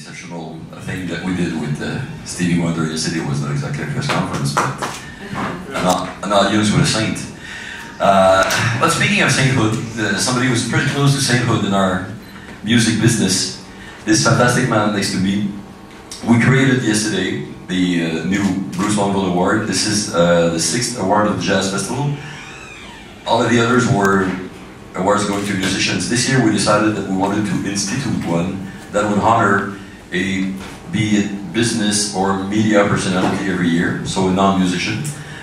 exceptional thing that we did with Stevie Wonder yesterday. Was not exactly a press conference, but an audience with a saint. But speaking of sainthood, somebody who's pretty close to sainthood in our music business, this fantastic man next to me. We created yesterday the new Bruce Lundvall Award. This is the 6th award of the Jazz Festival. All of the others were awards going to musicians. This year we decided that we wanted to institute one that would honor a, be it business or media personality every year, so a non-musician.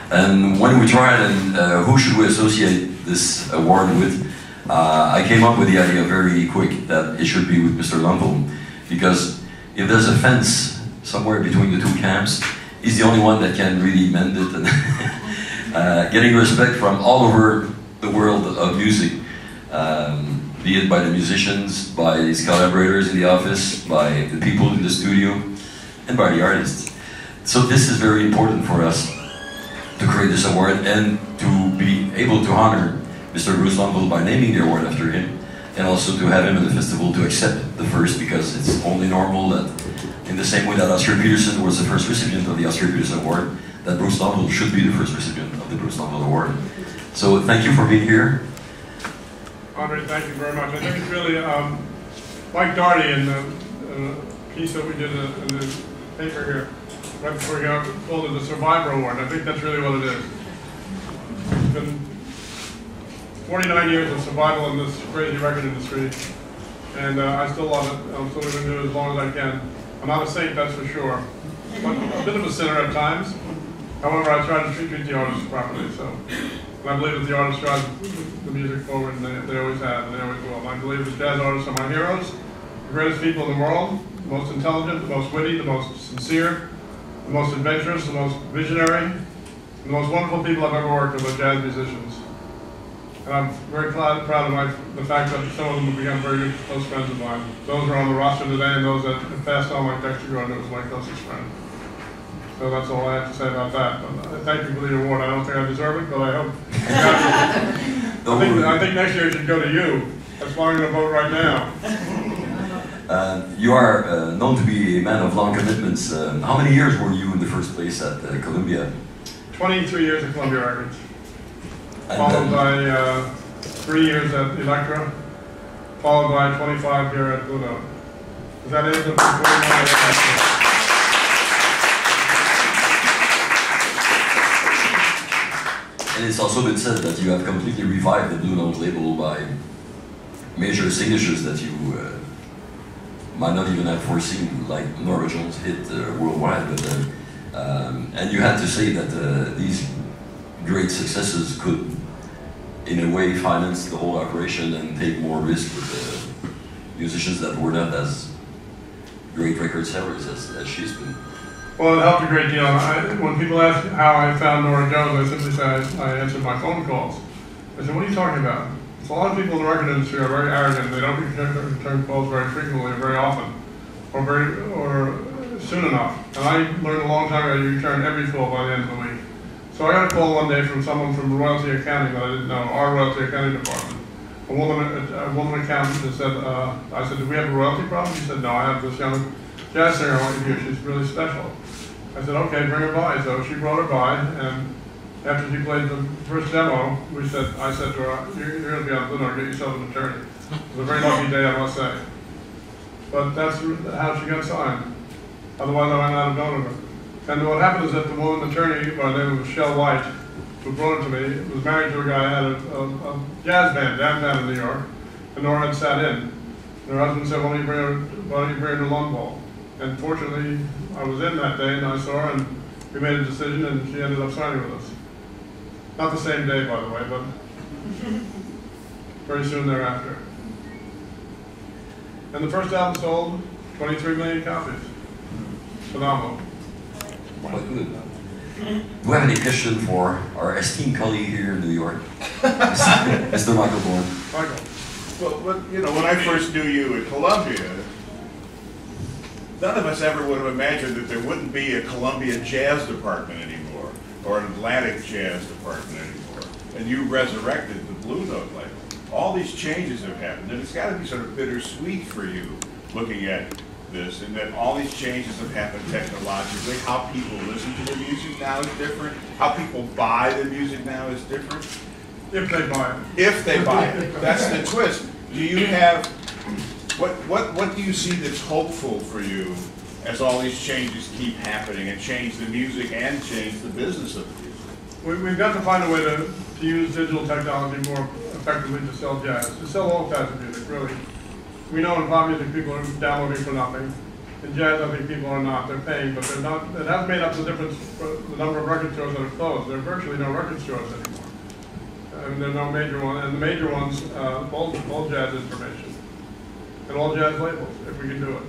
And when we tried and who should we associate this award with, I came up with the idea very quick that it should be with Mr. Lundvall, because if there's a fence somewhere between the two camps, he's the only one that can really mend it, and getting respect from all over the world of music, be it by the musicians, by his collaborators in the office, by the people in the studio, and by the artists. So this is very important for us to create this award and to be able to honor Mr. Bruce Lundvall by naming the award after him, and also to have him at the festival to accept the first, because it's only normal that in the same way that Oscar Peterson was the first recipient of the Oscar Peterson Award, that Bruce Lundvall should be the first recipient of the Bruce Lundvall Award. So thank you for being here. Andre, thank you very much. I think it's really, Mike Doherty in the piece that we did in the paper here, right before we got called it the Survivor Award. I think that's really what it is. It's been 49 years of survival in this crazy record industry, and I still love it. I'm still going to do it as long as I can. I'm not a saint, that's for sure. But a bit of a sinner at times. However, I try to treat the artists properly. So, and I believe that the artists drive the music forward, and they always have, and they always will. And I believe that jazz artists are my heroes, the greatest people in the world, the most intelligent, the most witty, the most sincere, the most adventurous, the most visionary, the most wonderful people I've ever worked with are jazz musicians. And I'm very proud of the fact that some of them have become very good, close friends of mine. Those are on the roster today, and those that have passed on, like Dexter Gordon, was my closest friend. So that's all I have to say about that. But thank you for the award. I don't think I deserve it, but I hope. I think next year it should go to you. That's why I'm going to vote right now. You are known to be a man of long commitments. How many years were you in the first place at Columbia? 23 years at Columbia Records. Followed by 3 years at Elektra, followed by 25 here at Blue Note. Is that it? And it's also been said that you have completely revived the Blue Note label by major signatures that you might not even have foreseen, like Nora Jones hit worldwide. But and you had to say that these great successes could, in a way, finance the whole operation and take more risk with musicians that were not as great record sellers as she's been. Well, it helped a great deal. When people ask how I found Nora Jones, I simply say I answered my phone calls. I said, what are you talking about? So a lot of people in the record industry are very arrogant. They don't return calls very frequently or very often, or soon enough. And I learned a long time ago you return every call by the end of the week. So I got a call one day from someone from royalty accounting that I didn't know, our royalty accounting department. A woman accountant that said, I said, do we have a royalty problem? She said, no, I have this young jazz singer I want you to hear. She's really special. I said, okay, bring her by. So she brought her by, and after she played the first demo, I said to her, you're going to be on Blue Note, get yourself an attorney. It was a very lucky day, I must say. But that's how she got signed. Otherwise, I might not have known her. And what happened is that the woman attorney, by the name of Michelle White, who brought it to me, was married to a guy who had a jazz band downtown in New York, and Nora had sat in. And her husband said, why don't you bring her to Lundvall? And fortunately, I was in that day, and I saw her, and we made a decision, and she ended up signing with us. Not the same day, by the way, but very soon thereafter. And the first album sold 23 million copies. Phenomenal. Quite good. Do we have any question for our esteemed colleague here in New York, Mr. Michael Bourne? Michael. Well, when I first knew you at Columbia, none of us ever would have imagined that there wouldn't be a Columbia Jazz department anymore, or an Atlantic Jazz department anymore. And you resurrected the Blue Note label. All these changes have happened, and it's got to be sort of bittersweet for you, looking at this in that all these changes have happened technologically. How people listen to the music now is different. How people buy the music now is different. If they buy it. If they buy it. That's the twist. Do you have, what do you see that's hopeful for you as all these changes keep happening and change the music and change the business of the music? We've got to find a way to use digital technology more effectively to sell jazz, to sell all kinds of music, really. We know in pop music people are downloading for nothing. In jazz, I think people are not. They're paying, but they're not. It hasn't made up the difference for the number of record stores that are closed. There are virtually no record stores anymore. And there are no major ones. And the major ones, all jazz information. And all jazz labels, if we can do it.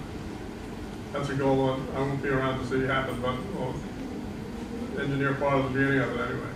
That's a goal that I won't be around to see happen, but we'll engineer part of the beginning of it anyway.